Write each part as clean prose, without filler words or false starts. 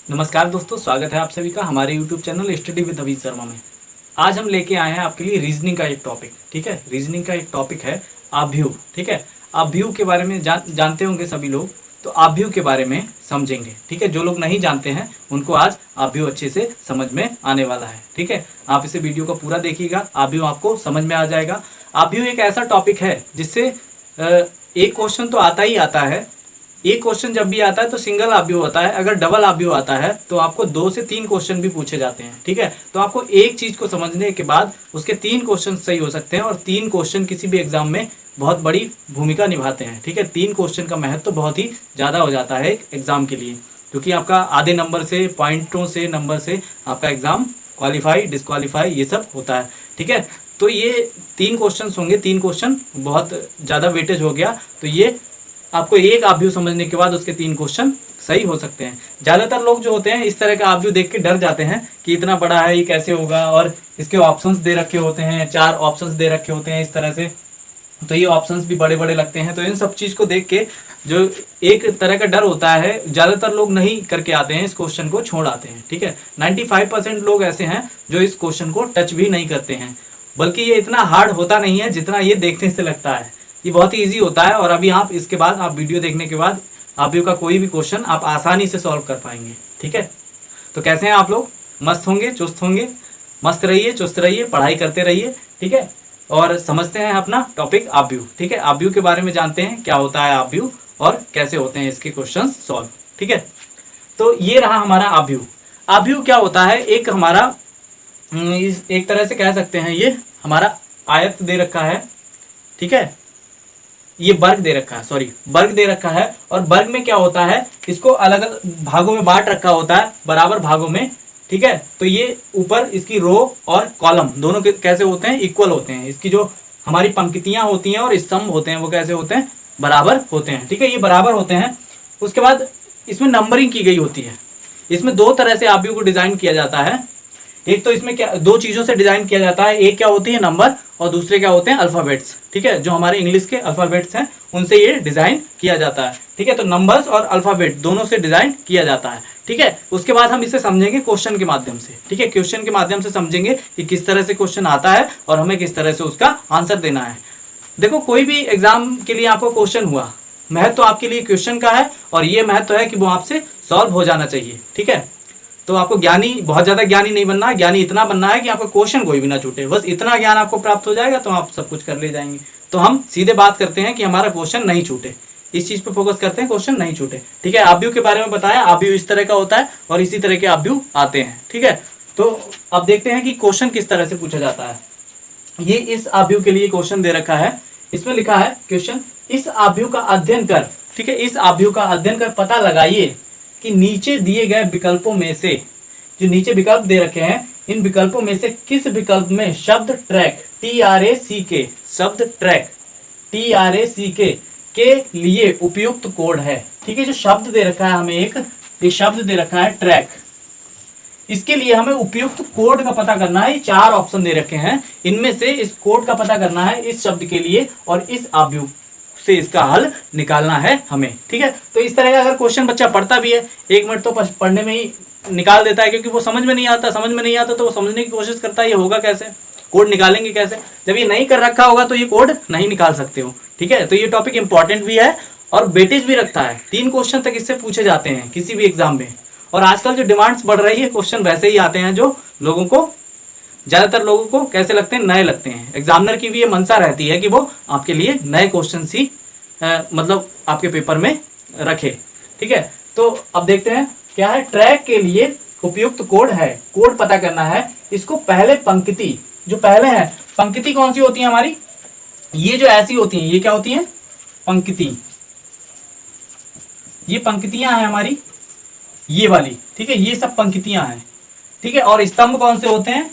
नमस्कार दोस्तों, स्वागत है आप सभी का हमारे YouTube चैनल स्टडी विद अभी शर्मा में। आज हम लेके आए हैं आपके लिए रीजनिंग का एक टॉपिक। ठीक है, रीजनिंग का एक टॉपिक है आव्यूह। ठीक है, आव्यूह के बारे में जानते होंगे सभी लोग, तो आव्यूह के बारे में समझेंगे। ठीक है, जो लोग नहीं जानते हैं उनको आज आव्यूह अच्छे से समझ में आने वाला है। ठीक है, आप इसे वीडियो को पूरा देखिएगा, आव्यूह आपको समझ में आ जाएगा। आव्यूह एक ऐसा टॉपिक है जिससे एक क्वेश्चन तो आता ही आता है। एक क्वेश्चन जब भी आता है तो सिंगल आव्यूह होता है, अगर डबल आव्यूह आता है तो आपको 2 से 3 क्वेश्चन भी पूछे जाते हैं। ठीक है, तो आपको एक चीज को समझने के बाद उसके 3 क्वेश्चन सही हो सकते हैं, और 3 क्वेश्चन किसी भी एग्जाम में बहुत बड़ी भूमिका निभाते हैं। ठीक है, 3 क्वेश्चन का महत्व तो बहुत ही ज़्यादा हो जाता है एक एग्जाम के लिए, क्योंकि आपका आधे नंबर से, पॉइंटों से, नंबर से आपका एग्जाम क्वालिफाई, डिस्क्वालीफाई ये सब होता है। ठीक है, तो ये 3 क्वेश्चन होंगे, 3 क्वेश्चन बहुत ज़्यादा वेटेज हो गया, तो ये आपको एक आव्यूह समझने के बाद उसके 3 क्वेश्चन सही हो सकते हैं। ज़्यादातर लोग जो होते हैं इस तरह का आव्यूह देख के डर जाते हैं कि इतना बड़ा है, ये कैसे होगा, और इसके ऑप्शंस दे रखे होते हैं, 4 ऑप्शंस दे रखे होते हैं इस तरह से, तो ये ऑप्शंस भी बड़े बड़े लगते हैं। तो इन सब चीज़ को देख के जो एक तरह का डर होता है, ज़्यादातर लोग नहीं करके आते हैं, इस क्वेश्चन को छोड़ आते हैं। ठीक है, 95% लोग ऐसे हैं जो इस क्वेश्चन को टच भी नहीं करते हैं, बल्कि ये इतना हार्ड होता नहीं है जितना ये देखने से लगता है। ये बहुत ही ईजी होता है, और अभी आप इसके बाद, आप वीडियो देखने के बाद आव्यूह का कोई भी क्वेश्चन आप आसानी से सॉल्व कर पाएंगे। ठीक है, तो कैसे हैं आप लोग? मस्त होंगे, चुस्त होंगे? मस्त रहिए, चुस्त रहिए, पढ़ाई करते रहिए। ठीक है, और समझते हैं अपना टॉपिक आव्यूह। ठीक है, आव्यूह के बारे में जानते हैं, क्या होता है आव्यूह और कैसे होते हैं इसके क्वेश्चन सॉल्व। ठीक है, तो ये रहा हमारा आव्यूह। आव्यूह क्या होता है? एक हमारा एक तरह से कह सकते हैं, ये हमारा आयत दे रखा है। ठीक है, ये वर्ग दे रखा है, सॉरी वर्ग दे रखा है, और वर्ग में क्या होता है, इसको अलग अलग भागों में बांट रखा होता है, बराबर भागों में। ठीक है, तो ये ऊपर इसकी रो और कॉलम दोनों के कैसे होते हैं? इक्वल होते हैं। इसकी जो हमारी पंक्तियां होती हैं और स्तंभ होते हैं वो कैसे होते हैं? बराबर होते हैं। ठीक है, ये बराबर होते हैं। उसके बाद इसमें नंबरिंग की गई होती है। इसमें 2 तरह से आव्यूह को डिजाइन किया जाता है। एक तो इसमें क्या 2 चीज़ों से डिजाइन किया जाता है, एक क्या होती है नंबर, और दूसरे क्या होते हैं अल्फ़ाबेट्स। ठीक है, जो हमारे इंग्लिश के अल्फ़ाबेट्स हैं उनसे ये डिज़ाइन किया जाता है। ठीक है, तो नंबर्स और अल्फ़ाबेट दोनों से डिज़ाइन किया जाता है। ठीक है, उसके बाद हम इसे समझेंगे क्वेश्चन के माध्यम से। ठीक है, क्वेश्चन के माध्यम से समझेंगे कि किस तरह से क्वेश्चन आता है और हमें किस तरह से उसका आंसर देना है। देखो, कोई भी एग्जाम के लिए आपको क्वेश्चन हुआ, महत्व तो आपके लिए क्वेश्चन का है, और ये महत्व तो है कि वो आपसे सॉल्व हो जाना चाहिए। ठीक है, तो आपको ज्ञानी, बहुत ज़्यादा ज्ञानी नहीं बनना है, ज्ञानी इतना बनना है कि आपका क्वेश्चन कोई भी ना छूटे। बस इतना ज्ञान आपको प्राप्त हो जाएगा तो आप सब कुछ कर ले जाएंगे। तो हम सीधे बात करते हैं कि हमारा क्वेश्चन नहीं छूटे, इस चीज़ पे फोकस करते हैं, क्वेश्चन नहीं छूटे। ठीक है, आव्यूह के बारे में बताया, आव्यूह इस तरह का होता है और इसी तरह के आव्यूह आते हैं। ठीक है, तो अब देखते हैं कि क्वेश्चन किस तरह से पूछा जाता है। ये इस आव्यूह के लिए क्वेश्चन दे रखा है, इसमें लिखा है क्वेश्चन, इस आव्यूह का अध्ययन कर। ठीक है, इस आव्यूह का अध्ययन कर पता लगाइए कि नीचे दिए गए विकल्पों में से, जो नीचे विकल्प दे रखे हैं, इन विकल्पों में से किस विकल्प में शब्द ट्रैक, TRACK, शब्द ट्रैक, TRACK के लिए उपयुक्त कोड है। ठीक है, जो शब्द दे रखा है हमें, एक शब्द दे रखा है ट्रैक, इसके लिए हमें उपयुक्त कोड का पता करना है। 4 ऑप्शन दे रखे हैं, इनमें से इस कोड का पता करना है इस शब्द के लिए, और इस आव्यूह से इसका हल निकालना है हमें। ठीक है, तो इस तरह का अगर क्वेश्चन बच्चा पढ़ता भी है, 1 मिनट तो पढ़ने में ही निकाल देता है, क्योंकि वो समझ में नहीं आता। समझ में नहीं आता तो वो समझने की कोशिश करता है, ये होगा कैसे, कोड निकालेंगे कैसे। जब ये नहीं कर रखा होगा तो ये कोड नहीं निकाल सकते हो। ठीक है, तो ये टॉपिक इंपॉर्टेंट भी है और वेटेज भी रखता है। 3 क्वेश्चन तक इससे पूछे जाते हैं किसी भी एग्जाम में, और आजकल जो डिमांड्स बढ़ रही है, क्वेश्चन वैसे ही आते हैं जो लोगों को, ज़्यादातर लोगों को कैसे लगते हैं, नए लगते हैं। एग्जामिनर की भी ये मंशा रहती है कि वो आपके लिए नए क्वेश्चन ही मतलब आपके पेपर में रखे। ठीक है, तो अब देखते हैं क्या है। ट्रैक के लिए उपयुक्त कोड है, कोड पता करना है। इसको पहले पंक्ति, जो पहले है, पंक्ति कौन सी होती है हमारी, ये जो ऐसी होती हैं, ये क्या होती है, पंक्ति। ये पंक्तियां हैं हमारी, ये वाली। ठीक है, ये सब पंक्तियां हैं। ठीक है, और स्तंभ कौन से होते हैं,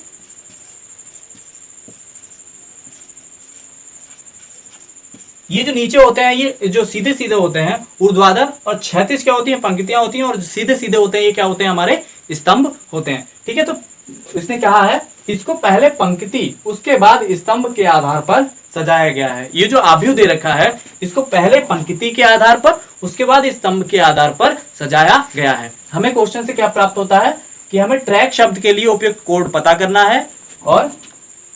ये जो नीचे होते हैं, ये जो सीधे सीधे होते हैं ऊर्ध्वाधर, और क्षैतिज क्या होती है, पंक्तियां होती हैं, और सीधे सीधे होते हैं, ये क्या होते हैं, हमारे स्तंभ होते हैं। ठीक है, तो इसने कहा है इसको पहले पंक्ति उसके बाद स्तंभ के आधार पर सजाया गया है। ये जो आव्यूह दे रखा है इसको पहले पंक्ति के आधार पर उसके बाद स्तंभ के आधार पर सजाया गया है। हमें क्वेश्चन से क्या प्राप्त होता है कि हमें ट्रैक शब्द के लिए उपयुक्त कोड पता करना है और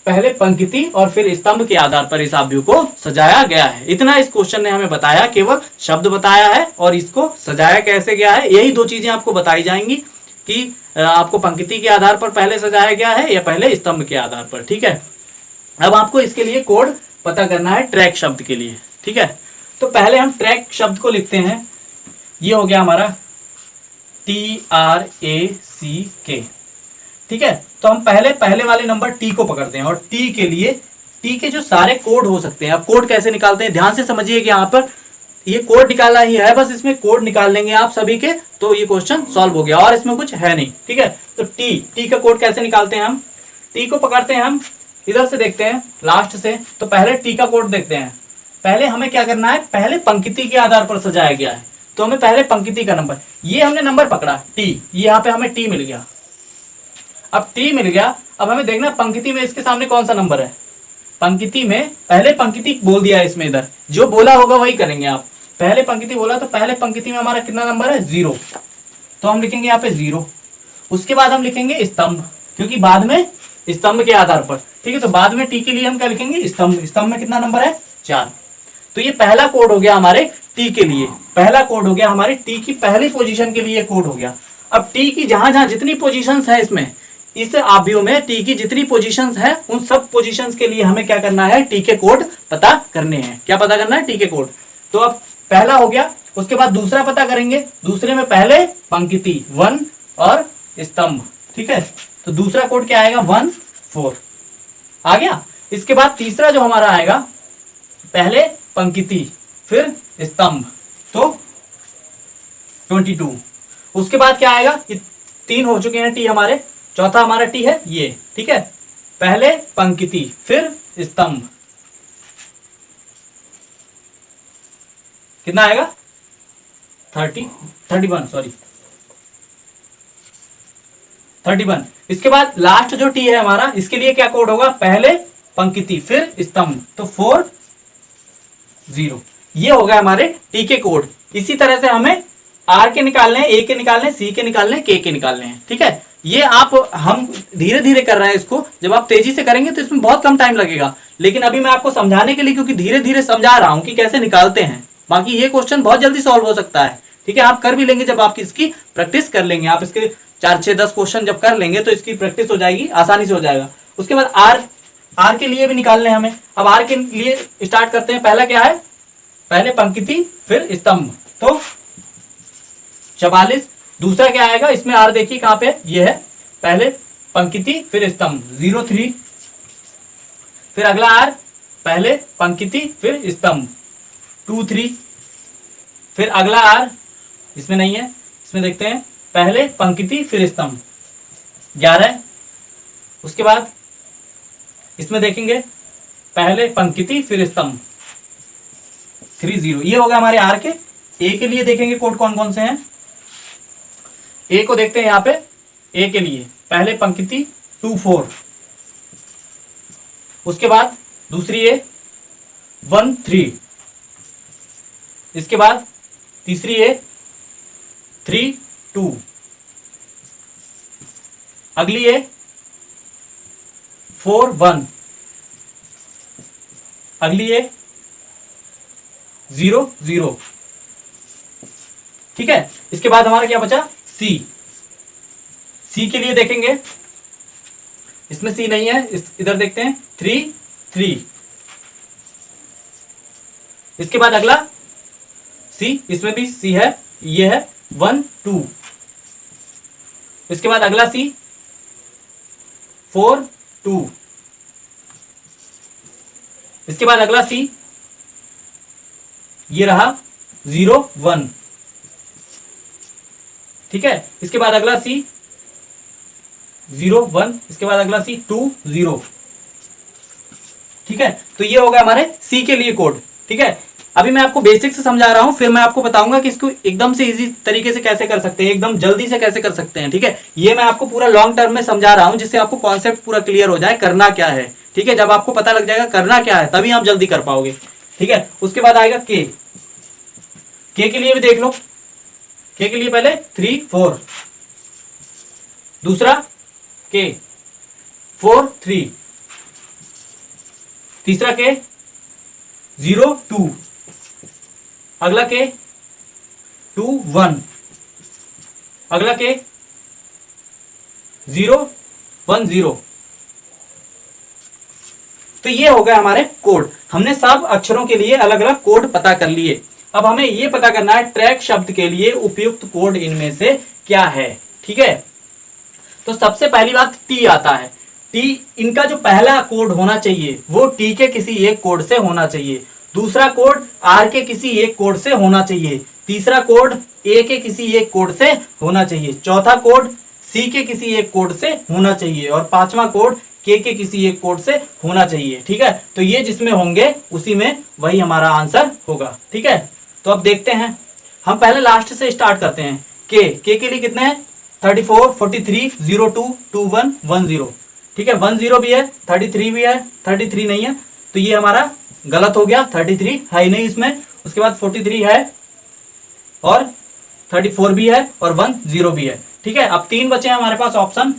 पहले पंक्ति और फिर स्तंभ के आधार पर इस आव्यूह को सजाया गया है। इतना इस क्वेश्चन ने हमें बताया, केवल शब्द बताया है और इसको सजाया कैसे गया है, यही दो चीजें आपको बताई जाएंगी कि आपको पंक्ति के आधार पर पहले सजाया गया है या पहले स्तंभ के आधार पर। ठीक है, अब आपको इसके लिए कोड पता करना है ट्रैक शब्द के लिए। ठीक है, तो पहले हम ट्रैक शब्द को लिखते हैं। ये हो गया हमारा TRACK। ठीक है, तो हम पहले वाले नंबर टी को पकड़ते हैं और टी के लिए टी के जो सारे कोड हो सकते हैं, अब कोड कैसे निकालते हैं ध्यान से समझिए कि यहाँ पर ये कोड निकालना ही है, बस इसमें कोड निकाल लेंगे आप सभी के तो ये क्वेश्चन सॉल्व हो गया और इसमें कुछ है नहीं। ठीक है, तो टी का कोड कैसे निकालते हैं हम, टी को पकड़ते हैं हम इधर से देखते हैं लास्ट से, तो पहले टी का कोड देखते हैं। पहले हमें क्या करना है, पहले पंक्ति के आधार पर सजाया गया है तो हमें पहले पंक्ति का नंबर, ये हमने नंबर पकड़ा टी, यहाँ पे हमें टी मिल गया। अब टी मिल गया, अब हमें देखना पंक्ति में इसके सामने कौन सा नंबर है। पंक्ति में पहले पंक्ति बोल दिया है इसमें, इधर जो बोला होगा वही करेंगे आप। पहले पंक्ति बोला तो पहले पंक्ति में हमारा कितना नंबर है 0, तो हम लिखेंगे यहाँ पे 0। उसके बाद हम लिखेंगे स्तंभ, क्योंकि बाद में स्तंभ के आधार पर। ठीक है, तो बाद में टी के लिए हम क्या लिखेंगे स्तंभ, स्तंभ में कितना नंबर है 4। तो ये पहला कोड हो गया हमारे टी के लिए, पहला कोड हो गया हमारे टी की पहली पोजीशन के लिए कोड हो गया। अब टी की जहां जहां जितनी पोजीशंस है इसमें, इस आव्यूह में टी की जितनी पोजीशंस है उन सब पोजीशंस के लिए हमें क्या करना है, टी के कोड पता करने हैं। क्या पता करना है, टी के कोड। तो अब पहला हो गया, उसके बाद दूसरा पता करेंगे, दूसरे में पहले पंक्ति 1 और स्तंभ। ठीक है, तो दूसरा कोड क्या आएगा 1 4 आ गया। इसके बाद तीसरा जो हमारा आएगा, पहले पंक्ति फिर स्तंभ, तो 22। उसके बाद क्या आएगा, ये 3 हो चुके हैं टी हमारे, चौथा हमारा टी है ये। ठीक है, पहले पंक्ति फिर स्तंभ, कितना आएगा 31। इसके बाद लास्ट जो टी है हमारा, इसके लिए क्या कोड होगा, पहले पंक्ति फिर स्तंभ, तो 4 0। ये हो गया हमारे टी के कोड। इसी तरह से हमें आर के निकालने हैं, ए के निकालने हैं, सी के निकालने हैं, के निकालने हैं। ठीक है, ये हम धीरे धीरे कर रहे हैं इसको, जब आप तेजी से करेंगे तो इसमें बहुत कम टाइम लगेगा, लेकिन अभी मैं आपको समझाने के लिए क्योंकि धीरे धीरे समझा रहा हूं कि कैसे निकालते हैं। बाकी ये क्वेश्चन बहुत जल्दी सॉल्व हो सकता है। ठीक है, आप कर भी लेंगे जब आप इसकी प्रैक्टिस कर लेंगे, आप इसके 4 6 10 क्वेश्चन जब कर लेंगे तो इसकी प्रैक्टिस हो जाएगी, आसानी से हो जाएगा। उसके बाद आर के लिए भी निकालने हैं हमें। अब आर के लिए स्टार्ट करते हैं। पहला क्या है, पहले पंक्ति फिर स्तंभ, तो 44। दूसरा क्या आएगा इसमें, आर देखिए कहां पे, ये है पहले पंक्ति फिर स्तंभ 03। फिर अगला आर, पहले पंक्ति फिर स्तंभ 23। फिर अगला आर इसमें नहीं है, इसमें देखते हैं पहले पंक्ति फिर स्तंभ 11। उसके बाद इसमें देखेंगे पहले पंक्ति फिर स्तंभ 30। ये हो गया हमारे आर के। ए के लिए देखेंगे कोड कौन कौन से हैं। ए को देखते हैं यहाँ पे, ए के लिए पहले पंक्ति 24। उसके बाद दूसरी ए 1 3। इसके बाद तीसरी ए 3 2। अगली ए 4 1। अगली ए 0 0। ठीक है, इसके बाद हमारा क्या बचा, सी के लिए देखेंगे, इसमें सी नहीं है, इधर देखते हैं 3 3। इसके बाद अगला सी, इसमें भी सी है, ये है 1 2। इसके बाद अगला सी 4 2। इसके बाद अगला सी ये रहा 0 1। ठीक है, इसके बाद अगला सी 0 1। इसके बाद अगला सी 2 0। ठीक है, तो ये होगा हमारे सी के लिए कोड। ठीक है, अभी मैं आपको बेसिक से समझा रहा हूं, फिर मैं आपको बताऊंगा कि इसको एकदम से इजी तरीके से कैसे कर सकते हैं, एकदम जल्दी से कैसे कर सकते हैं। ठीक है, ये मैं आपको पूरा लॉन्ग टर्म में समझा रहा हूं, जिससे आपको कॉन्सेप्ट पूरा क्लियर हो जाए, करना क्या है। ठीक है, जब आपको पता लग जाएगा करना क्या है, तभी आप जल्दी कर पाओगे। ठीक है, उसके बाद आएगा के के लिए भी देख लो। के लिए पहले 3 4, दूसरा के 4 3, तीसरा के 0 2, अगला के 2 1, अगला के 0 1 0। तो ये हो गया हमारे कोड। हमने सब अक्षरों के लिए अलग अलग कोड पता कर लिए। अब हमें ये पता करना है ट्रैक शब्द के लिए उपयुक्त कोड इनमें से क्या है। ठीक है, तो सबसे पहली बात टी आता है। टी, इनका जो पहला कोड होना चाहिए वो टी के किसी एक कोड से होना चाहिए, दूसरा कोड आर के किसी एक कोड से होना चाहिए, तीसरा कोड ए के किसी एक कोड से होना चाहिए, चौथा कोड सी के किसी एक कोड से होना चाहिए, और पांचवा कोड के किसी एक कोड से होना चाहिए। ठीक है, तो ये जिसमें होंगे उसी में वही हमारा आंसर होगा। ठीक है, तो अब देखते हैं, हम पहले लास्ट से स्टार्ट करते हैं। के लिए कितने हैं? 34 43 02 21 10। ठीक है, 10 भी है, 33 भी है, 33 नहीं है, तो ये हमारा गलत हो गया, 33 है ही नहीं इसमें। उसके बाद 43 है और 34 भी है और 10 भी है। ठीक है, अब 3 बचे हैं हमारे पास ऑप्शन।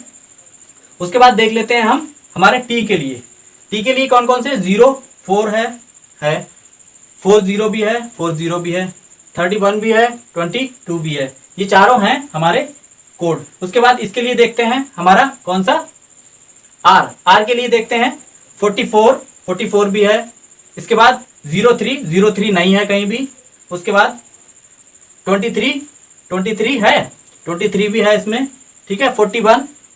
उसके बाद देख लेते हैं हम हमारे टी के लिए। टी के लिए कौन कौन से? 0 4 है 4 0 भी है, 4 0 भी है, 31 भी है, 22 भी है। ये चारों हैं हमारे कोड। उसके बाद इसके लिए देखते हैं हमारा कौन सा? आर के लिए देखते हैं 44 भी है। इसके बाद 03 नहीं है कहीं भी। उसके बाद 23 है, 23 भी है इसमें। ठीक है,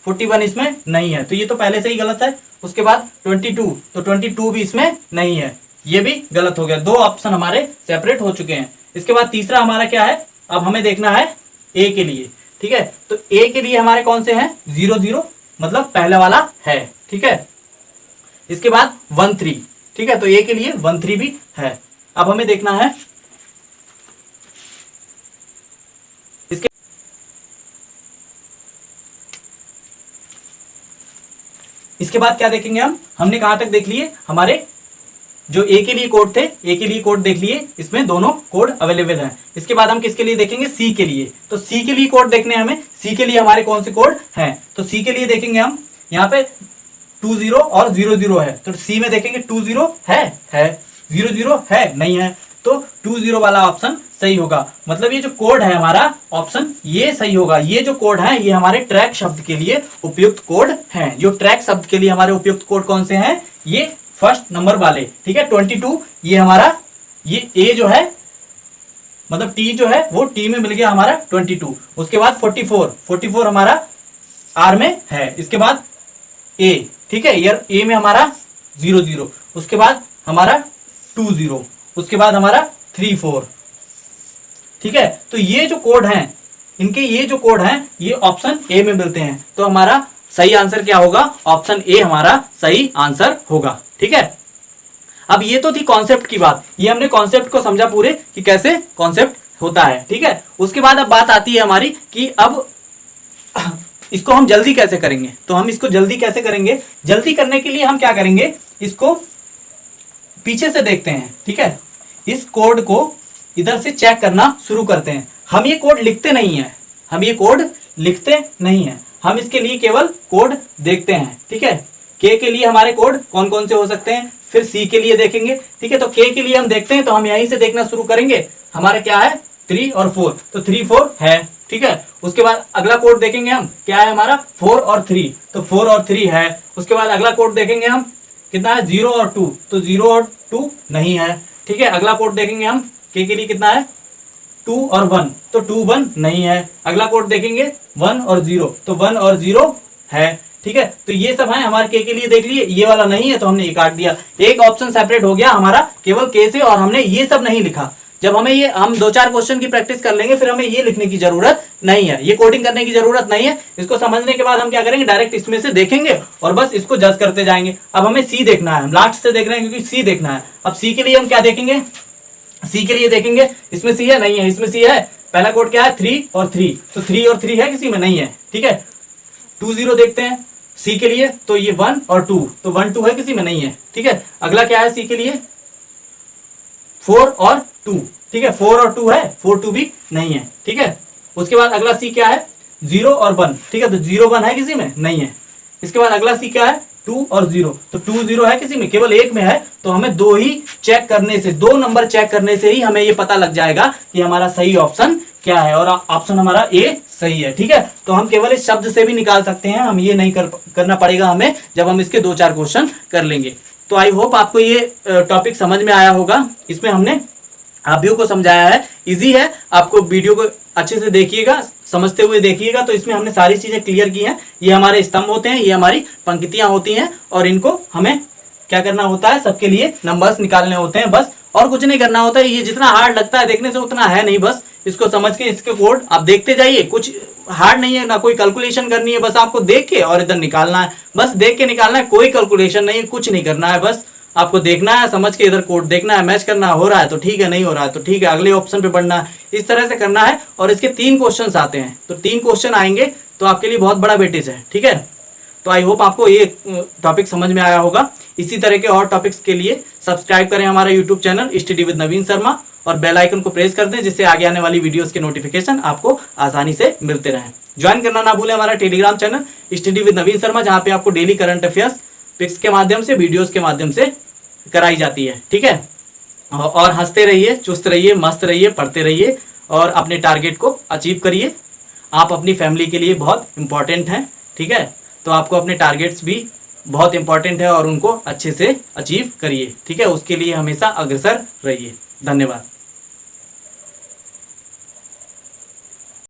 41 इसमें नहीं है, तो ये तो पहले से ही गलत है। उसके बाद 22, तो 22 भी इसमें नहीं है, ये भी गलत हो गया। 2 ऑप्शन हमारे सेपरेट हो चुके हैं। इसके बाद तीसरा हमारा क्या है? अब हमें देखना है ए के लिए। ठीक है, तो ए के लिए हमारे कौन से हैं? 0 मतलब पहले वाला है। ठीक है, इसके बाद 13। ठीक है, तो ए के लिए 13 भी है। अब हमें देखना है इसके बाद क्या देखेंगे हमने कहां तक देख लिए? हमारे जो ए के लिए कोड थे, ए के लिए कोड देख लिए, इसमें दोनों कोड अवेलेबल हैं। इसके बाद हम किसके लिए देखेंगे? सी के लिए। तो सी के लिए कोड देखने हैं हमें। सी के लिए हमारे कौन से कोड हैं? तो सी के लिए देखेंगे हम, यहाँ पे 20 और 00 है, तो सी में देखेंगे 20 है 00 है नहीं है, तो 20 वाला ऑप्शन सही होगा। मतलब ये जो कोड है हमारा ऑप्शन ये सही होगा। ये जो कोड है ये हमारे ट्रैक शब्द के लिए उपयुक्त कोड हैं। जो ट्रैक शब्द के लिए हमारे उपयुक्त कोड कौन से हैं? ये फर्स्ट नंबर वाले। ठीक है, 22 ये हमारा, ये ए जो है मतलब टी जो है वो टी में मिल गया हमारा 22। उसके बाद 44 हमारा आर में है। इसके बाद ए, ठीक है, यार ए में हमारा 00। उसके बाद हमारा 20। उसके बाद हमारा 34। ठीक है, तो ये जो कोड हैं, इनके ये जो कोड हैं ये ऑप्शन ए में मिलते हैं। तो हमारा सही आंसर क्या होगा? ऑप्शन ए हमारा सही आंसर होगा। ठीक है, अब ये तो थी कॉन्सेप्ट की बात। ये हमने कॉन्सेप्ट को समझा पूरे कि कैसे कॉन्सेप्ट होता है। ठीक है, उसके बाद अब बात आती है हमारी कि अब इसको हम जल्दी कैसे करेंगे। तो हम इसको जल्दी कैसे करेंगे? जल्दी करने के लिए हम क्या करेंगे? इसको पीछे से देखते हैं। ठीक है, इस कोड को इधर से चेक करना शुरू करते हैं। हम ये कोड लिखते नहीं है, हम इसके लिए केवल कोड देखते हैं। ठीक है, के लिए हमारे कोड कौन कौन से हो सकते हैं, फिर सी के लिए देखेंगे। ठीक है, तो के लिए हम देखते हैं, तो हम यहीं से देखना शुरू करेंगे। हमारा क्या है? 3 और 4, तो 3 4 है। ठीक है, उसके बाद अगला कोड देखेंगे हम, क्या है हमारा? 4 और 3, तो 4 और 3 है। उसके बाद अगला कोड देखेंगे हम, कितना है? 0 और 2, तो 0 और 2 नहीं है। ठीक है, अगला कोड देखेंगे हम, के लिए कितना है? 2 और 1, तो 2 1 नहीं है। अगला कोड देखेंगे 1 और 0, तो 1 और 0 है। ठीक है, तो ये सब है हमारे के लिए देख लिए। ये वाला नहीं है तो हमने ये काट दिया। एक ऑप्शन सेपरेट हो गया हमारा केवल के से, और हमने ये सब नहीं लिखा। जब हमें ये, हम 2-4 क्वेश्चन की प्रैक्टिस कर लेंगे, फिर हमें ये लिखने की जरूरत नहीं है, ये कोडिंग करने की जरूरत नहीं है। इसको समझने के बाद हम क्या करेंगे? डायरेक्ट इसमें से देखेंगे और बस इसको जज करते जाएंगे। अब हमें सी देखना है, हम लास्ट से देख रहे हैं क्योंकि सी देखना है। अब सी के लिए हम क्या देखेंगे? सी के लिए देखेंगे, इसमें सी है नहीं है, इसमें सी है। पहला कोड क्या है 3 और 3, तो 3 और 3 है किसी में नहीं है, ठीक है। 2 0 देखते हैं सी के लिए, तो ये 1 और 2, तो 1 2 है किसी में नहीं है, ठीक है। अगला क्या है सी के लिए 4 और 2, ठीक है, 4 और 2 है, 4 2 भी नहीं है, ठीक है। उसके बाद अगला सी क्या है 0 और 1, ठीक है, तो 0 1 है किसी में नहीं है। इसके बाद अगला सी क्या है 2 और 0, तो 2 0 है किसी में, केवल एक में है, तो हमें दो ही चेक करने से, दो नंबर चेक करने से ही हमें ये पता लग जाएगा कि हमारा सही ऑप्शन क्या है, और ऑप्शन हमारा ए सही है, ठीक है। तो हम केवल इस शब्द से भी निकाल सकते हैं, हम ये नहीं करना पड़ेगा हमें, जब हम इसके 2-4 क्वेश्चन कर लेंगे। तो आई होप आपको ये टॉपिक समझ में आया होगा। इसमें हमने अभ्यू को समझाया है, इजी है, आपको वीडियो को अच्छे से देखिएगा, समझते हुए देखिएगा, तो इसमें हमने सारी चीजें क्लियर की हैं। ये हमारे स्तंभ होते हैं, ये हमारी पंक्तियां होती हैं, और इनको हमें क्या करना होता है, सबके लिए नंबर्स निकालने होते हैं बस, और कुछ नहीं करना होता है। ये जितना हार्ड लगता है देखने से उतना है नहीं, बस इसको समझ के इसके कोड आप देखते जाइए, कुछ हार्ड नहीं है, ना कोई कैलकुलेशन करनी है, बस आपको देख के और इधर निकालना है, बस देख के निकालना है, कोई कैलकुलेशन नहीं है, कुछ नहीं करना है, बस आपको देखना है, समझ के इधर कोड देखना है, मैच करना हो रहा है तो ठीक है, नहीं हो रहा है तो ठीक है, अगले ऑप्शन पे बढ़ना है, इस तरह से करना है। और इसके 3 क्वेश्चन आते हैं, तो 3 क्वेश्चन आएंगे तो आपके लिए बहुत बड़ा वेटेज है, ठीक है। तो आई होप आपको ये टॉपिक समझ में आया होगा। इसी तरह के और टॉपिक्स के लिए सब्सक्राइब करें हमारा यूट्यूब चैनल स्टडी विद नवीन शर्मा, और बेल आइकन को प्रेस कर दें, जिससे आगे आने वाली वीडियोस के नोटिफिकेशन आपको आसानी से मिलते रहें। ज्वाइन करना ना भूलें हमारा टेलीग्राम चैनल स्टडी विद नवीन शर्मा, जहाँ पे आपको डेली करंट अफेयर्स पिक्स के माध्यम से, वीडियोस के माध्यम से कराई जाती है, ठीक है। और हंसते रहिए, चुस्त रहिए, मस्त रहिए, पढ़ते रहिए, और अपने टारगेट को अचीव करिए। आप अपनी फैमिली के लिए बहुत इंपॉर्टेंट हैं, ठीक है। तो आपको अपने टारगेट्स भी बहुत इंपॉर्टेंट है, और उनको अच्छे से अचीव करिए, ठीक है। उसके लिए हमेशा अग्रसर रहिए। धन्यवाद।